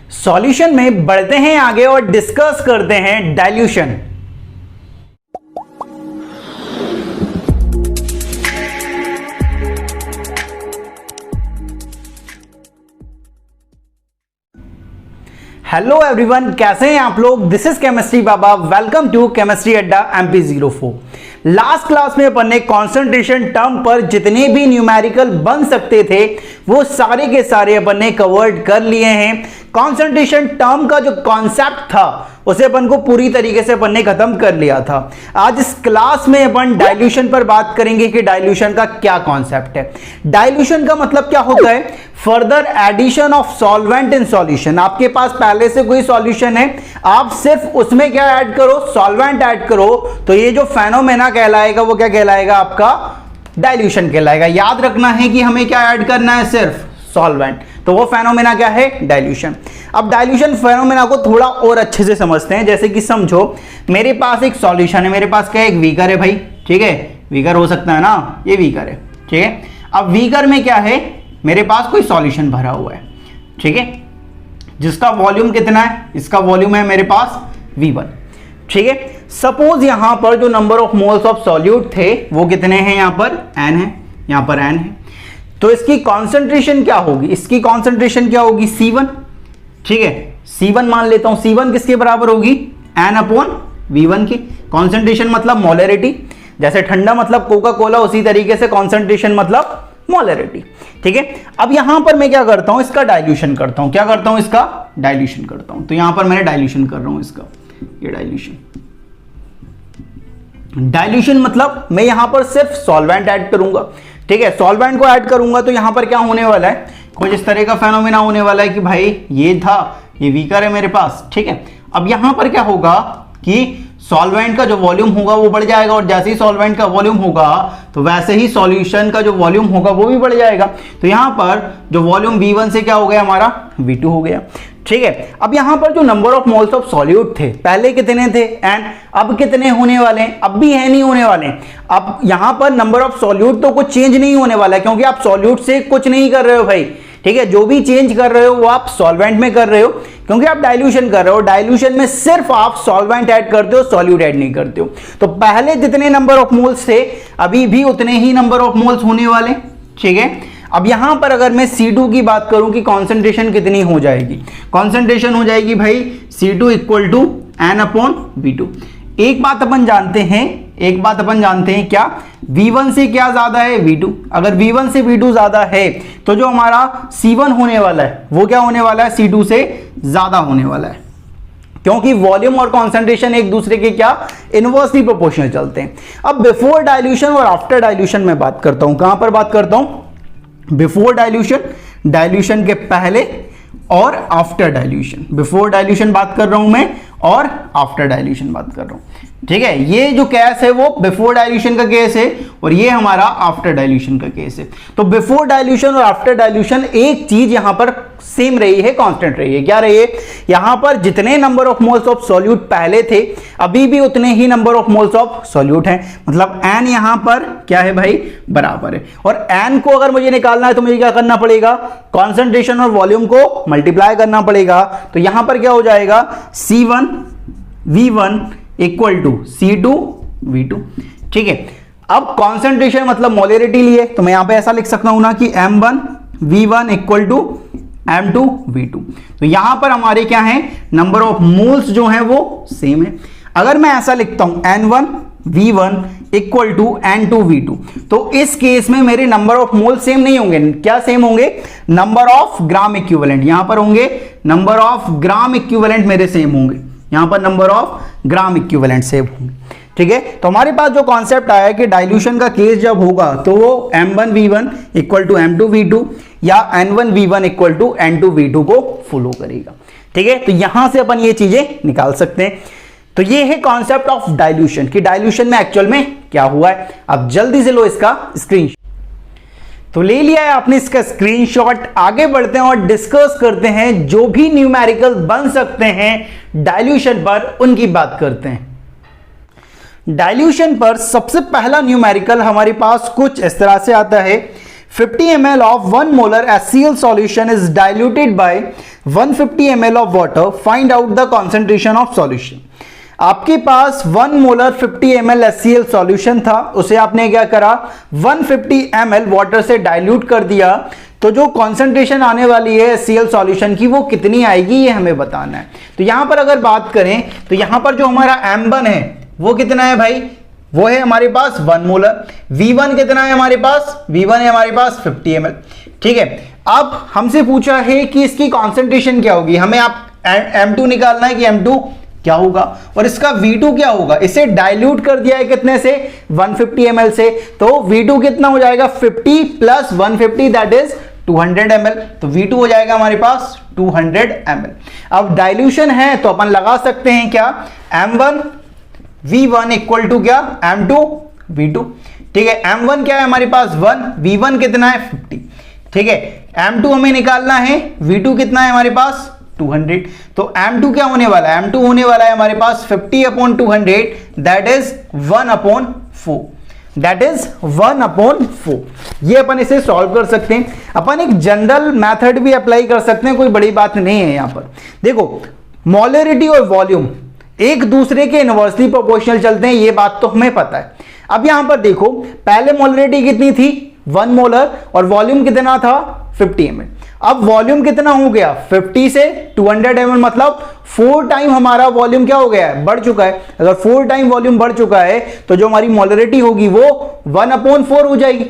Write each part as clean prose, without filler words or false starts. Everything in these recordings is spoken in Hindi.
सॉल्यूशन में बढ़ते हैं आगे और डिस्कस करते हैं डाइल्यूशन। हेलो एवरीवन, कैसे हैं आप लोग। This is chemistry Baba. Welcome to chemistry Adda MP04। Last class में अपन ने कॉन्सेंट्रेशन टर्म पर जितने भी न्यूमेरिकल बन सकते थे वो सारे के सारे अपन ने कवर्ड कर लिए हैं। कॉन्सेंट्रेशन टर्म का जो कॉन्सेप्ट था उसे अपन को पूरी तरीके से अपन ने खत्म कर लिया था। आज इस क्लास में अपन डाइल्यूशन पर बात करेंगे कि डाइल्यूशन का क्या कॉन्सेप्ट है। डाइल्यूशन का मतलब क्या होता है? Further addition of solvent in solution. आपके पास पहले से कोई सॉल्यूशन है, आप सिर्फ उसमें क्या ऐड करो? सॉल्वेंट ऐड करो, तो ये जो फेनोमेना कहलाएगा वो क्या कहलाएगा? आपका डाइल्यूशन कहलाएगा। याद रखना है कि हमें क्या ऐड करना है? सिर्फ सॉल्वेंट। तो वो फेनोमेना क्या है? डाइल्यूशन। अब डाइल्यूशन फेनोमेना को थोड़ा और अच्छे से समझते हैं। जैसे कि समझो मेरे पास एक सॉल्यूशन है, मेरे पास क्या एक बीकर है भाई, ठीक है। बीकर हो सकता है ना, ये बीकर है, ठीक है। अब बीकर में क्या है? मेरे पास कोई सॉल्यूशन भरा हुआ है, ठीक है, जिसका वॉल्यूम कितना है? इसका वॉल्यूम है मेरे पास V1, ठीक है। सपोज यहां पर जो number of moles of solute थे वो कितने हैं? यहां पर N है, यहां पर N है। तो इसकी कॉन्सेंट्रेशन क्या होगी? इसकी कॉन्सेंट्रेशन क्या होगी? C1, ठीक है। C1 मान लेता हूं। C1 किसके बराबर होगी? N/V1 की। कॉन्सेंट्रेशन मतलब मोलरिटी। जैसे ठंडा मतलब कोका कोला, उसी तरीके से कॉन्सेंट्रेशन मतलब मोलरिटी, ठीक है। अब यहां पर मैं क्या करता हूं? इसका डाइल्यूशन करता हूं। क्या करता हूं? इसका डाइल्यूशन करता हूं। तो यहां पर मैंने डाइल्यूशन कर रहा हूं इसका, ये डाइल्यूशन। डाइल्यूशन मतलब मैं यहां पर सिर्फ सॉल्वेंट ऐड करूंगा, ठीक है। सॉल्वेंट को ऐड करूंगा तो यहां पर क्या होने वाला है? कुछ इस तरह का फेनोमेना होने वाला है कि भाई ये था, ये बीकर है मेरे पास, ठीक है। अब यहां पर क्या होगा कि सॉल्वेंट का जो वॉल्यूम होगा वो बढ़ जाएगा, और जैसे ही सॉल्वेंट का वॉल्यूम होगा तो वैसे ही सॉल्यूशन का जो वॉल्यूम होगा वो भी बढ़ जाएगा। तो यहां पर जो वॉल्यूम V1 से क्या हो गया? हमारा V2 हो गया, ठीक है। अब यहां पर जो number of moles of solute थे, पहले कितने थे? N। अब कितने होने वाले हैं? अब भी N ही होने वाले हैं। अब यहां पर नंबर ऑफ सॉल्यूट तो कुछ चेंज नहीं होने वाला है, क्योंकि आप सॉल्यूट से कुछ नहीं कर रहे हो भाई, ठीक है। जो भी चेंज कर रहे हो वो आप सॉल्वेंट में कर रहे हो, क्योंकि आप डाइल्यूशन कर रहे हो। डाइल्यूशन में सिर्फ आप सॉल्वेंट ऐड करते हो, सॉल्यूट ऐड नहीं करते हो। तो पहले जितने नंबर ऑफ मोल्स थे अभी भी उतने ही नंबर ऑफ मोल्स होने वाले, ठीक है। अब यहां पर अगर मैं C2 की बात करूं कि कॉन्सेंट्रेशन कितनी हो जाएगी? कॉन्सेंट्रेशन हो जाएगी भाई C2 = N/V2। एक बात अपन जानते हैं, क्या? V1 से क्या ज्यादा है? V2। अगर V1 से V2 ज्यादा है तो जो हमारा C1 होने वाला है वो क्या होने वाला है? C2 से ज्यादा होने वाला है, क्योंकि वॉल्यूम और कॉन्सेंट्रेशन एक दूसरे के क्या? इनवर्सली प्रोपोर्शनल चलते हैं। अब बिफोर डाइल्यूशन और आफ्टर डाइल्यूशन में बात करता हूं। कहां पर बात करता हूं? बिफोर डाइल्यूशन, डाइल्यूशन के पहले, और आफ्टर डाइल्यूशन। बिफोर डाइल्यूशन बात कर रहा हूं मैं, और आफ्टर डाइल्यूशन बात कर रहा हूं, ठीक है। ये जो केस है वो बिफोर डाइल्यूशन का केस है, और ये हमारा आफ्टर डाइल्यूशन का केस है। तो बिफोर डाइल्यूशन और आफ्टर डाइल्यूशन एक चीज यहां पर सेम रही है, कांस्टेंट रही है। क्या रही है? यहां पर जितने number of moles of solute पहले थे अभी भी उतने ही number of moles of solute हैं। मतलब N यहां पर क्या है भाई? बराबर है। और N को अगर मुझे निकालना है तो मुझे क्या करना पड़ेगा? कॉन्सेंट्रेशन और वॉल्यूम को मल्टीप्लाई करना पड़ेगा। तो यहां पर क्या हो जाएगा? C1V1 = C2V2, ठीक है। अब कॉन्सेंट्रेशन मतलब मोलरिटी लिए, तो मैं यहां पे ऐसा लिख सकता हूं ना कि M1V1 = M2V2। तो यहां पर हमारे क्या है? नंबर ऑफ मोल्स जो है वो सेम है। अगर मैं ऐसा लिखता हूं N1V1 = N2V2, तो इस केस में मेरे नंबर ऑफ मोल सेम नहीं होंगे। क्या सेम होंगे? Number of gram equivalent. यहां पर होंगे नंबर ऑफ ग्राम इक्विवेलेंट मेरे सेम होंगे, यहां पर number of gram equivalent same होंगे, ठीक है। तो हमारे पास जो कॉन्सेप्ट आया कि डाइल्यूशन का केस जब होगा तो वो M1V1 = M2V2 या N1V1 = N2V2 को फॉलो करेगा, ठीक है। तो यहां से अपन ये चीजें निकाल सकते हैं। तो ये है कॉन्सेप्ट ऑफ डाइल्यूशन कि डाइल्यूशन में एक्चुअल में क्या हुआ है। अब जल्दी से लो इसका स्क्रीनशॉट। तो ले लिया है आपने इसका स्क्रीनशॉट। आगे बढ़ते हैं और डिस्कस करते हैं जो भी न्यूमेरिकल बन सकते हैं डाइल्यूशन पर, उनकी बात करते हैं। डाइल्यूशन पर सबसे पहला न्यूमेरिकल हमारे पास कुछ इस तरह से आता है। 50 ml of 1 molar HCl solution is diluted by 150 ml of water. Find out the concentration of solution. आपके पास 1 मोलर 50 ml HCl सॉल्यूशन था, उसे आपने क्या करा 150 ml वाटर से डाइल्यूट कर दिया, तो जो कॉन्सेंट्रेशन आने वाली है HCl सॉल्यूशन की वो कितनी आएगी ये हमें बताना है। तो यहां पर अगर बात करें तो यहां पर जो हमारा M1 है वो कितना है भाई, वो है हमारे पास 1 मोलर। V1 कितना है हमारे पास, V1 है हमारे पास 50 ml। ठीक है, अब हमसे पूछा है कि इसकी कॉन्सेंट्रेशन क्या होगी, हमें आप M2 निकालना है कि M2 क्या होगा और इसका V2 क्या होगा। इसे डाइल्यूट कर दिया है कितने से 150 ml से, तो V2 कितना हो जाएगा 50 प्लस 150 दैट इज 200 ml। तो V2 हो जाएगा हमारे पास 200 ml। अब डाइल्यूशन है तो अपन लगा सकते हैं क्या M1 V1 इक्वल टू क्या M2 V2। ठीक है, M1 क्या है हमारे पास 1, V1 कितना है 50। ठीक है, M2 हमें निकालना है, V2 कितना है हमारे पास 200। तो M2 क्या होने वाला है, M2 होने वाला है हमारे पास 50/200 दैट इज 1/4, दैट इज 1/4। ये अपन इसे सॉल्व कर सकते हैं। अपन एक जनरल मेथड भी अप्लाई कर सकते हैं, कोई बड़ी बात नहीं है। यहां पर देखो मोलरिटी और वॉल्यूम एक दूसरे के इनवर्सली प्रोपोर्शनल चलते हैं, ये बात तो हमें पता है। अब यहां पर देखो पहले मोलरिटी कितनी थी 1 मोलर और वॉल्यूम कितना था 50 ml। अब वॉल्यूम कितना हो गया 50 से 200 ml, मतलब 4 टाइम हमारा वॉल्यूम क्या हो गया है, बढ़ चुका है। अगर 4 टाइम वॉल्यूम बढ़ चुका है तो जो हमारी मोलरिटी होगी वो 1/4 हो जाएगी।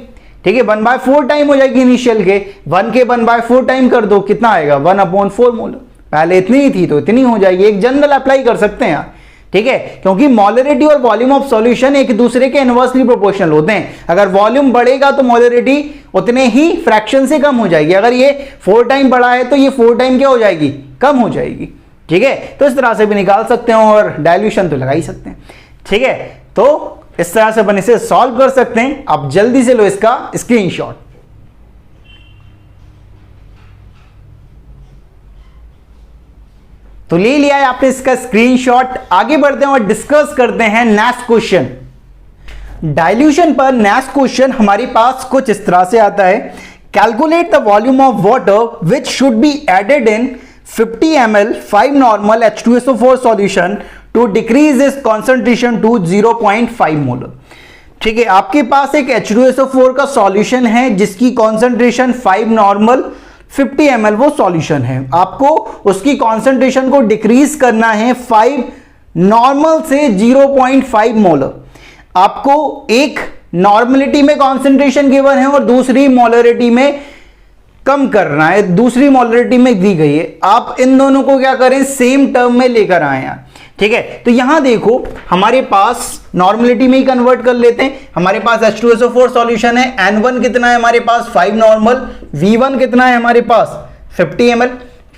ठीक है, 1/4 टाइम हो जाएगी इनिशियल के, 1 के 1/4 टाइम कर दो कितना आएगा 1/4 मोलर। पहले इतनी ही थी तो इतनी हो जाएगी, एक जनरल अप्लाई कर सकते हैं यार। ठीक है, क्योंकि मोलरिटी और वॉल्यूम ऑफ सॉल्यूशन एक दूसरे के इनवर्सली प्रोपोर्शनल होते हैं। अगर वॉल्यूम बढ़ेगा तो मोलरिटी उतने ही फ्रैक्शन से कम हो जाएगी। अगर ये 4 टाइम बढ़ा है तो ये 4 टाइम क्या हो जाएगी, कम हो जाएगी। ठीक है, तो इस तरह से भी निकाल सकते हैं और डाइल्यूशन तो लगा ही सकते हैं। ठीक है, तो इस तरह से अपन इसे सॉल्व कर सकते हैं। आप जल्दी से लो इसका स्क्रीनशॉट। तो ले लिया है आपने इसका स्क्रीनशॉट। आगे बढ़ते हैं और डिस्कस करते हैं नेक्स्ट क्वेश्चन। डाइल्यूशन पर नेक्स्ट क्वेश्चन हमारे पास कुछ इस तरह से आता है, calculate the volume of water which should be added in 50 ml 5 normal H2SO4 solution to decrease its concentration to 0.5 molar. ठीक है, आपके पास एक H2SO4 का सॉल्यूशन है जिसकी कॉन्सेंट्रेशन 5 नॉर्मल 50 ml वो सॉल्यूशन है। आपको उसकी कॉन्सेंट्रेशन को डिक्रीज करना है 5 नॉर्मल से 0.5 मोलर। आपको एक नॉर्मलिटी में कॉन्सेंट्रेशन गिवन है और दूसरी मोलरिटी में कम करना है, दूसरी मोलरिटी में दी गई है। आप इन दोनों को क्या करें सेम टर्म में लेकर आए हैं। ठीक है, तो यहां देखो हमारे पास नॉर्मलिटी में ही कन्वर्ट कर लेते हैं। हमारे पास H2SO4 सॉल्यूशन है, N1 कितना है हमारे पास 5 नॉर्मल, V1 कितना है हमारे पास 50 ml।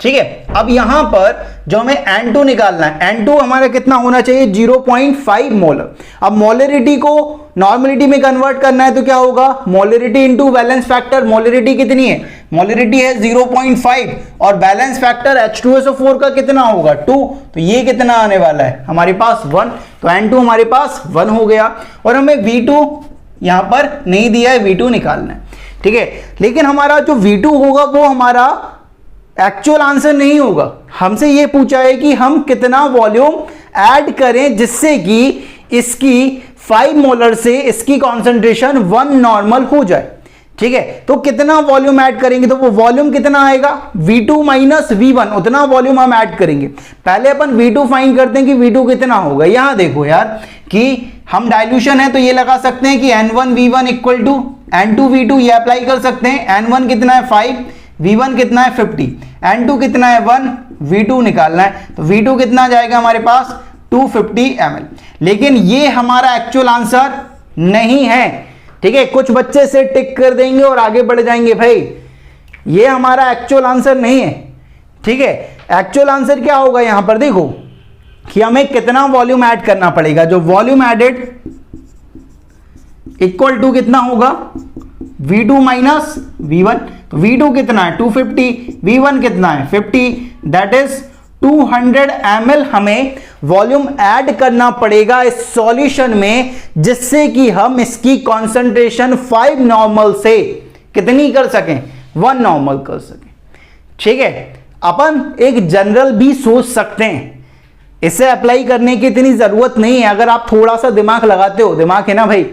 ठीक है, अब यहां पर जो हमें N2 निकालना है, N2 हमारा कितना होना चाहिए 0.5 मोलर। अब मोलरिटी को नॉर्मलिटी में कन्वर्ट करना है तो क्या होगा molarity into balance factor. Molarity कितनी है, मोलरिटी है 0.5 और बैलेंस फैक्टर H2SO4 का कितना होगा 2, तो ये कितना आने वाला है हमारे पास 1। तो N2 हमारे पास 1 हो गया और हमें V2 यहां पर नहीं दिया है, V2 निकालना है। ठीक है, लेकिन हमारा जो V2 होगा वो हमारा एक्चुअल आंसर नहीं होगा। हमसे ये पूछा है कि हम कितना वॉल्यूम ऐड करें जिससे कि इसकी 5 मोलर से इसकी कॉन्सेंट्रेशन 1 नॉर्मल हो जाए। ठीक है, तो कितना वॉल्यूम ऐड करेंगे, तो वो वॉल्यूम कितना आएगा V2 माइनस V1, उतना वॉल्यूम हम ऐड करेंगे। पहले अपन V2 फाइंड करते हैं कि V2 कितना होगा। यहां देखो यार कि हम डाइल्यूशन है तो ये लगा सकते हैं कि N1 V1 equal to N2 V2, ये अप्लाई कर सकते हैं। N1 कितना है 5, V1 कितना है 50, N2 कितना है 1, V2 निकालना है। तो V2 कितना जाएगा हमारे पास 250 ml। लेकिन ये हमारा एक्चुअल आंसर नहीं है। ठीक है, कुछ बच्चे से टिक कर देंगे और आगे बढ़ जाएंगे, भाई ये हमारा एक्चुअल आंसर नहीं है। ठीक है, एक्चुअल आंसर क्या होगा यहां पर देखो कि हमें कितना वॉल्यूम ऐड करना पड़ेगा। जो वॉल्यूम एडेड इक्वल टू कितना होगा V2 माइनस V1। तो V2 कितना है 250, V1 कितना है 50, दैट इज 200 ml हमें वॉल्यूम ऐड करना पड़ेगा इस सॉल्यूशन में, जिससे कि हम इसकी कॉन्सेंट्रेशन 5 नॉर्मल से कितनी कर सकें, 1 नॉर्मल कर सकें। ठीक है, अपन एक जनरल भी सोच सकते हैं, इसे अप्लाई करने की इतनी जरूरत नहीं है अगर आप थोड़ा सा दिमाग लगाते हो। दिमाग है ना भाई,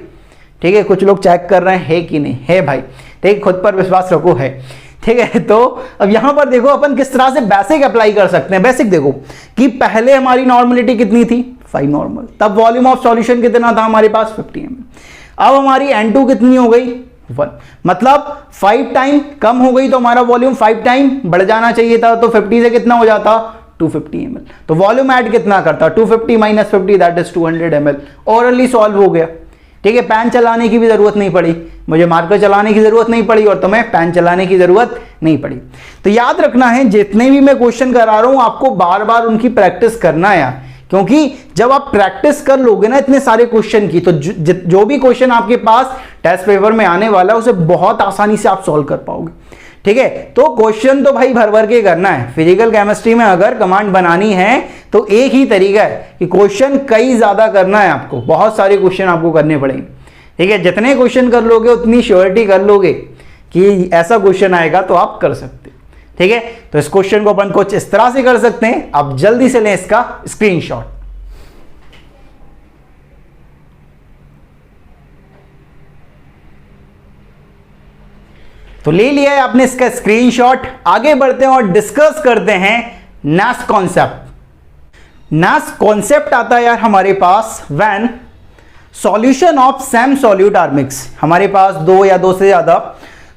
ठीक है, कुछ लोग चेक कर रहे हैं है कि नहीं है भाई, ठीक, खुद पर विश्वास रखो है, ठीक है। तो अब यहां पर देखो अपन किस तरह से बेसिक अप्लाई कर सकते हैं। बेसिक देखो कि पहले हमारी नॉर्मलिटी कितनी थी, 5 नॉर्मल, तब वॉल्यूम ऑफ सॉल्यूशन कितना था हमारे पास, 50 ml। अब हमारी N2 कितनी हो गई, 1, मतलब 5 टाइम कम हो गई, तो हमारा वॉल्यूम 5 टाइम बढ़ जाना चाहिए था, तो 50 से कितना हो जाता, 250 ml। तो वॉल्यूम ऐड कितना करता, 250 minus 50 that is 200 ml। Orally solve हो गया। ठीक है, पेन चलाने की भी जरूरत नहीं पड़ी, मुझे मार्कर चलाने की जरूरत नहीं पड़ी और तुम्हें पेन चलाने की जरूरत नहीं पड़ी। तो याद रखना है, जितने भी मैं क्वेश्चन करा रहा हूं आपको बार बार उनकी प्रैक्टिस करना है, क्योंकि जब आप प्रैक्टिस कर लोगे ना इतने सारे क्वेश्चन की, तो जो भी क्वेश्चन आपके पास टेस्ट पेपर में आने वाला है उसे बहुत आसानी से आप सॉल्व कर पाओगे। ठीक है, तो क्वेश्चन तो भाई भर भर के करना है। फिजिकल केमिस्ट्री में अगर कमांड बनानी है तो एक ही तरीका है कि क्वेश्चन कई ज्यादा करना है, आपको बहुत सारे क्वेश्चन आपको करने पड़ेंगे। ठीक है, जितने क्वेश्चन कर लोगे उतनी श्योरिटी कर लोगे कि ऐसा क्वेश्चन आएगा तो आप कर सकते। ठीक है, तो इस क्वेश्चन को अपन कुछ इस तरह से कर सकते हैं। अब जल्दी से लें इसका स्क्रीनशॉट। तो ले लिया है आपने इसका स्क्रीनशॉट। आगे बढ़ते हैं और डिस्कस करते हैं नास कॉन्सेप्ट। नास कॉन्सेप्ट आता है यार हमारे पास when solution of same solute are mix. हमारे पास 2 या 2 से ज्यादा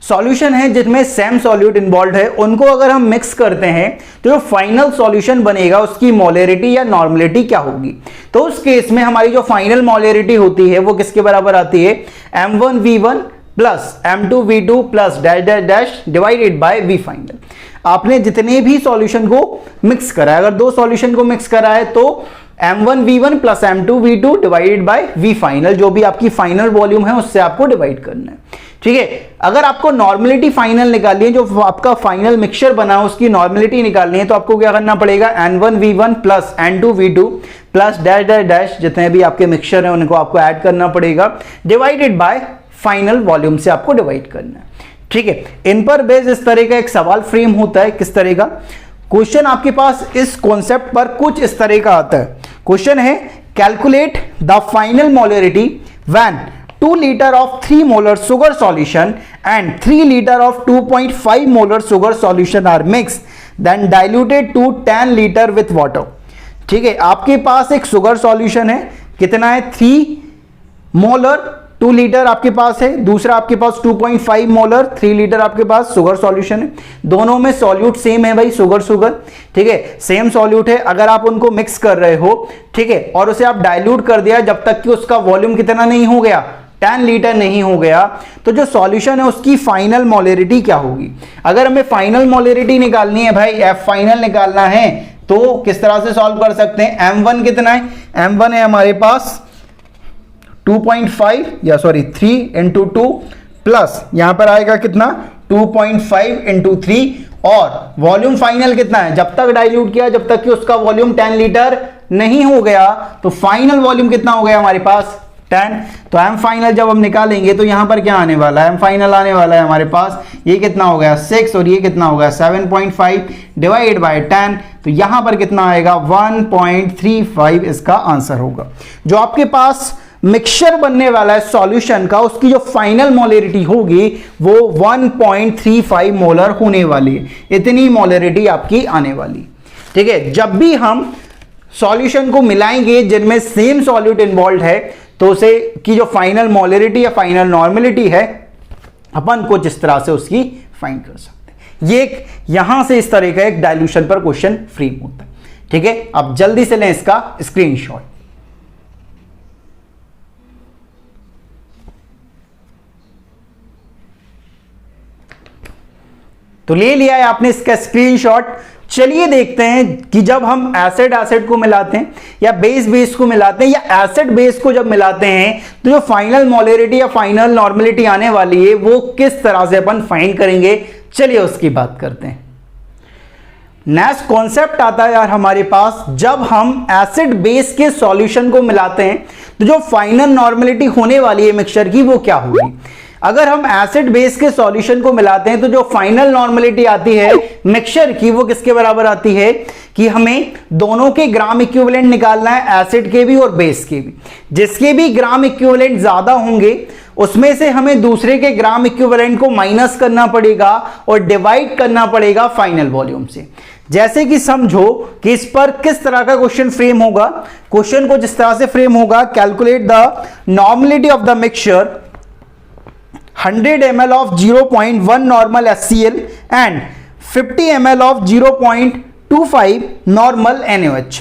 सॉल्यूशन है जिनमें सेम सॉल्यूट इन्वॉल्व है, उनको अगर हम मिक्स करते हैं तो जो फाइनल सॉल्यूशन बनेगा उसकी मोलरिटी या नॉर्मलिटी क्या होगी। तो उस केस में हमारी जो फाइनल मोलरिटी होती है वो किसके बराबर आती है, m1v1 plus m2v2 plus dash dash dash divided by v final. आपने जितने भी सॉल्यूशन को मिक्स करा है, अगर 2 सॉल्यूशन को मिक्स करा है तो m1v1 plus m2v2 divided by v final, जो भी आपकी फाइनल वॉल्यूम है उससे आपको डिवाइड करना है। ठीक है, अगर आपको नॉर्मलिटी फाइनल निकालनी है, जो आपका फाइनल मिक्सचर बना है उसकी नॉर्मलिटी निकालनी है, तो आपको क्या करना पड़ेगा, n1v1 plus n2v2 plus dash dash dash जितने भी आपके मिक्सचर हैं उनको आपको ऐड करना पड़ेगा, डिवाइडेड बाय फाइनल वॉल्यूम से आपको डिवाइड करना है। ठीक है, इन पर बेस इस तरह का एक सवाल फ्रेम होता है। किस तरह का क्वेश्चन आपके पास इस कॉन्सेप्ट पर कुछ इस तरह का आता है। क्वेश्चन है calculate the final molarity when 2 litre of 3 molar sugar solution and 3 litre of 2.5 molar sugar solution are mix then diluted to 10 litre with water. ठीक है, आपके पास एक सुगर सॉल्यूशन है, कितना है, 3 मोलर 2 लीटर आपके पास है, दूसरा आपके पास 2.5 मोलर 3 लीटर आपके पास शुगर सॉल्यूशन है। दोनों में सॉल्यूट सेम है भाई, शुगर शुगर। ठीक है, सेम सॉल्यूट है। अगर आप उनको मिक्स कर रहे हो, ठीक है, और उसे आप डाइल्यूट कर दिया जब तक कि उसका वॉल्यूम कितना नहीं हो गया, 10 लीटर नहीं हो गया, तो जो सॉल्यूशन है उसकी फाइनल मोलरिटी क्या होगी। अगर हमें फाइनल मोलरिटी निकालनी है भाई, एफ फाइनल निकालना है, तो किस तरह से सॉल्व कर सकते हैं। m1 कितना है, m1 है हमारे पास 2.5 या सॉरी 3 इंटू 2 प्लस यहां पर आएगा कितना 2.5 इंटू 3, और वॉल्यूम फाइनल कितना है, जब तक डाइल्यूट किया जब तक कि उसका वॉल्यूम 10 लीटर नहीं हो गया, तो फाइनल वॉल्यूम कितना हो गया हमारे पास 10। तो एम फाइनल जब हम निकालेंगे तो यहां पर क्या आने वाला है, एम फाइनल आने वाला है हमारे पास, ये कितना हो गया 6 और ये कितना हो गया 7.5 डिवाइड बाय 10, तो यहां पर कितना आएगा 1.35 इसका आंसर होगा। जो आपके पास मिक्सचर बनने वाला है सॉल्यूशन का, उसकी जो फाइनल मोलरिटी होगी वो 1.35 मोलर होने वाली है, इतनी मोलरिटी आपकी आने वाली। ठीक है, जब भी हम सॉल्यूशन को मिलाएंगे जिनमें सेम सॉल्यूट इन्वॉल्व है, तो उसे की जो फाइनल मोलरिटी या फाइनल नॉर्मलिटी है अपन कुछ इस तरह से उसकी फाइंड कर सकते हैं। ये एक यहां से इस तरह का एक डाइल्यूशन पर क्वेश्चन फ्रेम होता है। ठीक है, अब जल्दी से लें इसका स्क्रीनशॉट। तो ले लिया है आपने इसका स्क्रीनशॉट। चलिए देखते हैं कि जब हम एसिड एसिड को मिलाते हैं या बेस बेस को मिलाते हैं या एसिड बेस को जब मिलाते हैं तो जो फाइनल मोलरिटी या फाइनल नॉर्मलिटी आने वाली है वो किस तरह से अपन फाइंड करेंगे। चलिए उसकी बात करते हैं। नेक्स्ट कॉन्सेप्ट आता है यार हमारे पास, जब हम एसिड बेस के सॉल्यूशन को मिलाते हैं तो जो फाइनल नॉर्मलिटी होने वाली है मिक्सचर की वो क्या होगी। अगर हम एसिड बेस के सॉल्यूशन को मिलाते हैं तो जो फाइनल नॉर्मलिटी आती है मिक्सचर की वो किसके बराबर आती है कि हमें दोनों के ग्राम इक्विवेलेंट निकालना है, एसिड के भी और बेस के भी। जिसके भी ग्राम इक्विवेलेंट ज्यादा होंगे उसमें से हमें दूसरे के ग्राम इक्विवेलेंट को माइनस करना पड़ेगा और डिवाइड करना पड़ेगा फाइनल वॉल्यूम से। जैसे कि समझो कि इस पर किस तरह का क्वेश्चन फ्रेम होगा। क्वेश्चन को जिस तरह से फ्रेम होगा, calculate the normality of the mixture 100 ml of 0.1 normal HCl and 50 ml of 0.25 normal NaOH।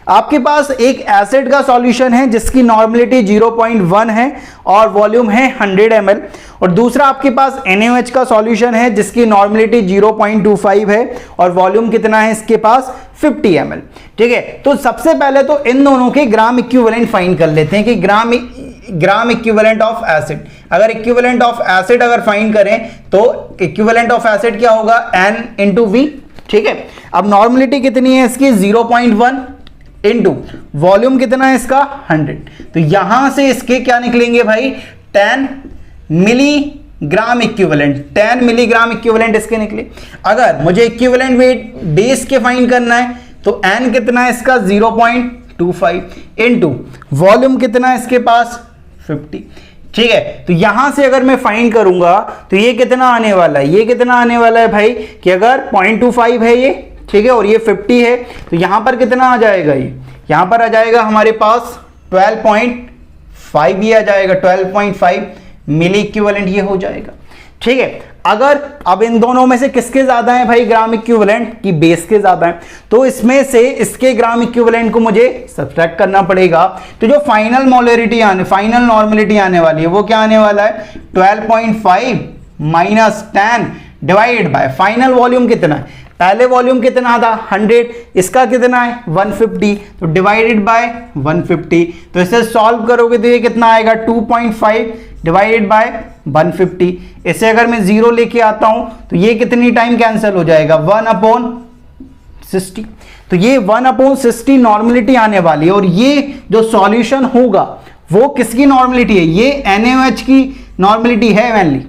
आपके पास एक एसिड का सॉल्यूशन है जिसकी नॉर्मलिटी 0.1 है और वॉल्यूम है 100 ml, और दूसरा आपके पास NaOH का सॉल्यूशन है जिसकी नॉर्मलिटी 0.25 है और वॉल्यूम कितना है इसके पास 50 ml। ठीक है, तो सबसे पहले तो इन दोनों के ग्राम इक्विवेलेंट फाइंड कर लेते हैं कि ग्राम इक्विवेलेंट ऑफ एसिड। अगर इक्विवेलेंट ऑफ एसिड अगर फाइंड करें तो इक्विवेलेंट ऑफ एसिड क्या होगा, N इंटू V। ठीक है, अब नॉर्मलिटी कितनी है इसकी 0.1 इंटू वॉल्यूम कितना है इसका 100, तो यहां से इसके क्या निकलेंगे भाई 10 मिलीग्राम इक्विवेलेंट, 10 मिलीग्राम इक्विवेलेंट इसके निकले। अगर मुझे इक्विवेलेंट वेट बेस के फाइंड करना है तो N कितना है इसका 0.25 इंटू वॉल्यूम कितना है इसके पास 50। ठीक है, तो यहां से अगर मैं फाइंड करूंगा तो ये कितना आने वाला है, ये कितना आने वाला है भाई कि अगर 0.25 है ये, ठीक है, और ये 50 है तो यहां पर कितना आ जाएगा, ये यहां पर आ जाएगा हमारे पास 12.5, ये आ जाएगा 12.5 मिली इक्विवेलेंट ये हो जाएगा। ठीक है, अगर अब इन दोनों में से किसके ज्यादा है भाई ग्राम इक्विवेलेंट की बेस के ज्यादा है, तो इसमें से इसके ग्राम इक्विवेलेंट को मुझे सब्ट्रैक्ट करना पड़ेगा। तो जो फाइनल नॉर्मलिटी आने वाली है वो क्या आने वाला है 12.5 minus 10 divided by final volume कितना है, पहले वॉल्यूम कितना था 100, इसका कितना है 150, तो डिवाइडेड बाय 150। तो इसे सॉल्व करोगे तो ये कितना आएगा 2.5 डिवाइडेड बाय 150। इसे अगर मैं 0 लेके आता हूं तो ये कितनी टाइम कैंसिल हो जाएगा 1/60। तो ये 1/60 नॉर्मलिटी आने वाली है, और ये जो सॉल्यूशन होगा वो किसकी नॉर्मलिटी है, ये NaOH की नॉर्मलिटी है मैनली,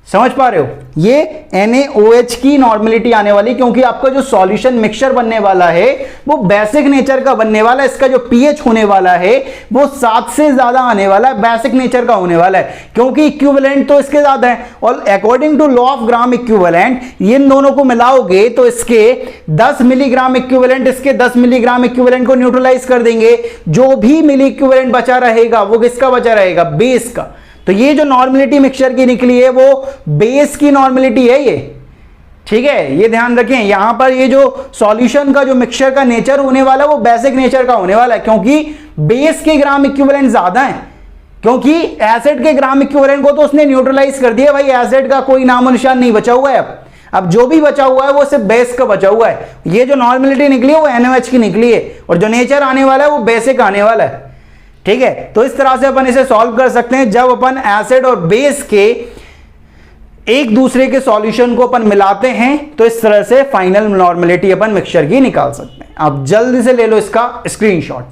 समझ पा रहे हो, ये NaOH की नॉर्मलिटी आने वाली, क्योंकि आपका जो सॉल्यूशन मिक्सचर बनने वाला है वो बेसिक नेचर का बनने वाला है। इसका जो pH होने वाला है वो 7 से ज्यादा आने वाला है, बेसिक नेचर का होने वाला है, क्योंकि इक्विवेलेंट तो इसके ज्यादा है। और according to law of gram equivalent इन दोनों को मिलाओगे तो इसके 10 मिलीग्राम इक्विवेलेंट इसके 10 मिलीग्राम इक्विवेलेंट को न्यूट्रलाइज कर देंगे। जो भी मिली इक्विवेलेंट बचा रहेगा वो किसका बचा रहेगा, बेस का। तो ये जो नॉर्मलिटी मिक्सचर की निकली है वो बेस की नॉर्मलिटी है ये। ठीक है, ये ध्यान रखें, यहां पर ये जो सॉल्यूशन का जो मिक्सचर का नेचर होने वाला है वो बेसिक नेचर का होने वाला है, क्योंकि बेस के ग्राम इक्विवेलेंट ज्यादा है, क्योंकि एसिड के ग्राम इक्विवेलेंट को तो उसने न्यूट्रलाइज कर दिया भाई, एसिड का कोई नामो निशान नहीं बचा हुआ है। अब जो भी बचा हुआ है वो सिर्फ बेस का बचा हुआ है। ये जो नॉर्मलिटी निकली है वो NaOH की निकली है, और जो नेचर आने वाला है वो बेसिक आने वाला है। ठीक है, तो इस तरह से अपन इसे सॉल्व कर सकते हैं। जब अपन एसिड और बेस के एक दूसरे के सॉल्यूशन को अपन मिलाते हैं तो इस तरह से फाइनल नॉर्मलिटी अपन मिक्सचर की निकाल सकते हैं। आप जल्दी से ले लो इसका स्क्रीनशॉट।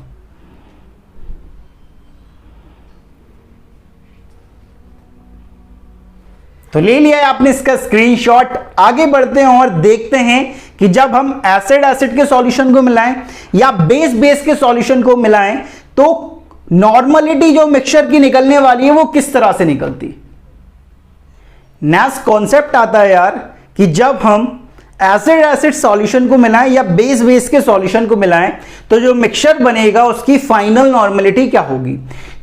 तो ले लिया है आपने इसका स्क्रीनशॉट। आगे बढ़ते हैं और देखते हैं कि जब हम एसिड के सॉल्यूशन को मिलाएं या बेस के सॉल्यूशन को मिलाएं तो नॉर्मलिटी जो मिक्सचर की निकलने वाली है वो किस तरह से निकलती। नेक्स्ट कॉन्सेप्ट आता है यार कि जब हम एसिड सॉल्यूशन को मिलाएं या बेस के सॉल्यूशन को मिलाएं तो जो मिक्सचर बनेगा उसकी फाइनल नॉर्मलिटी क्या होगी।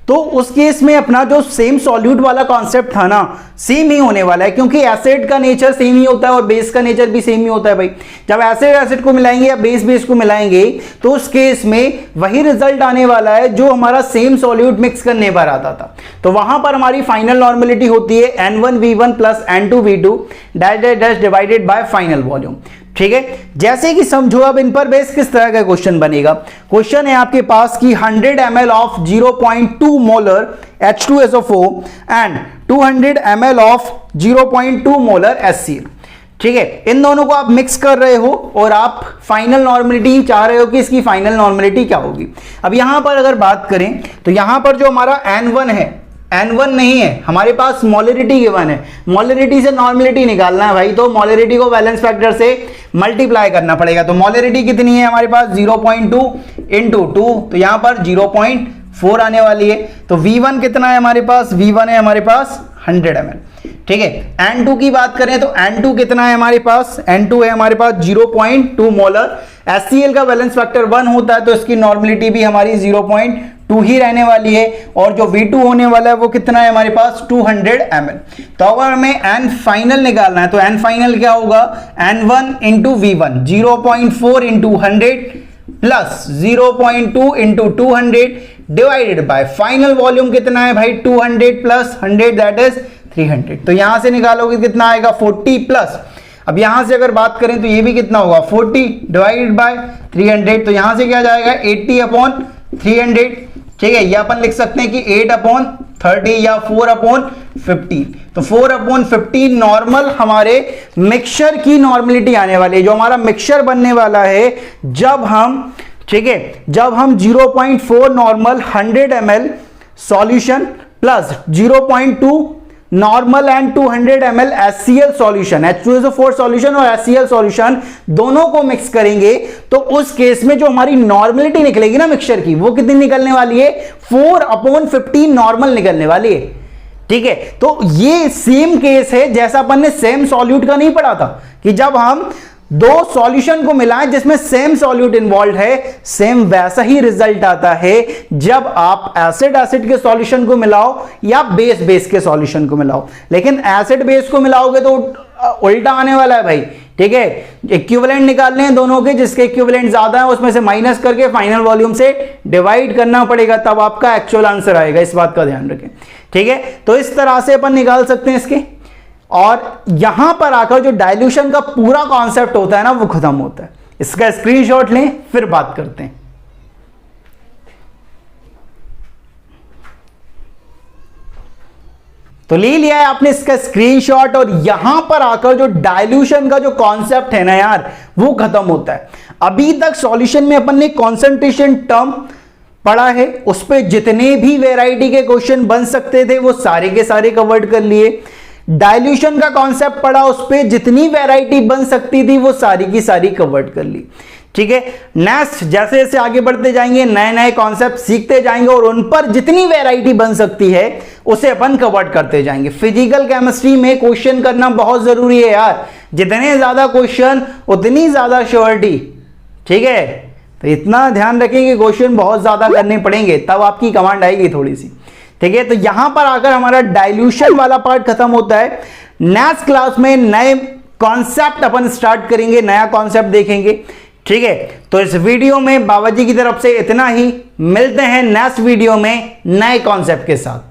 तो उस केस में अपना जो सेम सॉल्यूट वाला कॉन्सेप्ट था ना सेम ही होने वाला है, क्योंकि एसिड का नेचर सेम ही होता है और बेस का नेचर भी सेम ही होता है भाई। जब एसिड को मिलाएंगे या बेस को मिलाएंगे तो उस केस में वही रिजल्ट आने वाला है जो हमारा सेम सॉल्यूट मिक्स करने पर आता था। तो वहां पर हमारी फाइनल नॉर्मलिटी होती है N1V1 plus N2V2 dash divided by final volume. ठीक है, जैसे कि समझो अब इन पर बेस किस तरह का क्वेश्चन बनेगा। क्वेश्चन है आपके पास कि 100 ml of 0.2 molar H2SO4 and 200 ml of 0.2 molar HCl। ठीक है, इन दोनों को आप मिक्स कर रहे हो और आप फाइनल नॉर्मलिटी चाह रहे हो कि इसकी फाइनल नॉर्मलिटी क्या होगी। अब यहां पर अगर बात करें तो यहां पर जो हमारा N1 है N1 नहीं है, हमारे पास मोलरिटी गिवन है, मोलरिटी से नॉर्मलिटी निकालना है भाई, तो मोलरिटी को वैलेंस फैक्टर से मल्टीप्लाई करना पड़ेगा। तो मोलरिटी कितनी है हमारे पास 0.2 इंटू 2, तो यहां पर 0.4 आने वाली है। तो V1 कितना है हमारे पास, V1 है हमारे पास 100 ml, ठीक है। N2 की बात करें तो N2 कितना है हमारे पास, N2 है हमारे पास 0.2 मोलर। HCl का वैलेंस फैक्टर 1 होता है तो इसकी नॉर्मलिटी भी हमारी 0.2 ही रहने वाली है, और जो V2 होने वाला है वो कितना है हमारे पास 200 ml। तो अगर हमें N फाइनल निकालना है तो N फाइनल क्या होगा, N1 into V1, 0.4 into 100 plus 0.2 into 200 divided by final volume कितना है भाई 200 प्लस 100 दैट इज 300। तो यहां से निकालोगे कितना आएगा 40 प्लस, अब यहां से अगर बात करें तो ये भी कितना होगा 40 डिवाइडेड बाय 300, तो यहां से क्या जाएगा 80 अपॉन 300, ठीक है। ये अपन लिख सकते हैं कि 8 अपॉन 30 या 4 अपॉन 50, तो 4 अपॉन 50 नॉर्मल हमारे मिक्सचर की नॉर्मलिटी आने वाली है, जो हमारा मिक्सचर बनने वाला है जब हम, ठीक है, जब हम 0.4 normal 100 ml solution plus 0.2 normal and 200 ml HCl solution, H2SO4 solution और HCl सॉल्यूशन दोनों को मिक्स करेंगे, तो उस केस में जो हमारी नॉर्मलिटी निकलेगी ना मिक्सचर की, वो कितनी निकलने वाली है 4 अपॉन 50 नॉर्मल निकलने वाली है, ठीक है। तो ये सेम केस है जैसा अपन ने सेम सॉल्यूट का नहीं पढ़ा था, कि जब हम दो सॉल्यूशन को मिलाएं जिसमें सेम सॉल्यूट इन्वॉल्व है, सेम वैसा ही रिजल्ट आता है जब आप एसिड एसिड के सॉल्यूशन को मिलाओ या बेस बेस के सॉल्यूशन को मिलाओ। लेकिन एसिड बेस को मिलाओगे तो उल्टा आने वाला है भाई, ठीक है। इक्विवेलेंट निकालने हैं दोनों के, जिसके इक्विवेलेंट ज्यादा है उसमें से माइनस करके फाइनल वॉल्यूम से डिवाइड करना पड़ेगा, तब आपका एक्चुअल आंसर आएगा, इस बात का ध्यान रखें, ठीक है। तो इस तरह से अपन निकाल सकते हैं इसके, और यहां पर आकर जो डाइल्यूशन का पूरा कॉन्सेप्ट होता है ना वो खत्म होता है। इसका स्क्रीनशॉट लें फिर बात करते हैं। तो ले लिया है आपने इसका स्क्रीनशॉट, और यहां पर आकर जो डाइल्यूशन का जो कॉन्सेप्ट है ना यार वो खत्म होता है। अभी तक सॉल्यूशन में अपन ने कॉन्सेंट्रेशन टर्म पढ़ा है, उस पर जितने भी वैरायटी के क्वेश्चन बन सकते थे वो सारे के सारे कवर्ड कर लिए। डाइल्यूशन का कॉन्सेप्ट पढ़ा, उस पर जितनी वैरायटी बन सकती थी वो सारी की सारी कवर्ड कर ली, ठीक है। नेक्स्ट जैसे जैसे आगे बढ़ते जाएंगे नए नए कॉन्सेप्ट सीखते जाएंगे, और उन पर जितनी वैरायटी बन सकती है उसे अपन कवर्ड करते जाएंगे। फिजिकल केमिस्ट्री में क्वेश्चन करना बहुत जरूरी है यार, जितने ज्यादा क्वेश्चन उतनी ज्यादा श्योरिटी, ठीक है। तो इतना ध्यान रखें कि क्वेश्चन बहुत ज्यादा करने पड़ेंगे, तब आपकी कमांड आएगी थोड़ी सी, ठीक है। तो यहां पर आकर हमारा डाइल्यूशन वाला पार्ट खत्म होता है। नेक्स्ट क्लास में नए कॉन्सेप्ट अपन स्टार्ट करेंगे, नया कॉन्सेप्ट देखेंगे, ठीक है। तो इस वीडियो में बाबा जी की तरफ से इतना ही, मिलते हैं नेक्स्ट वीडियो में नए कॉन्सेप्ट के साथ।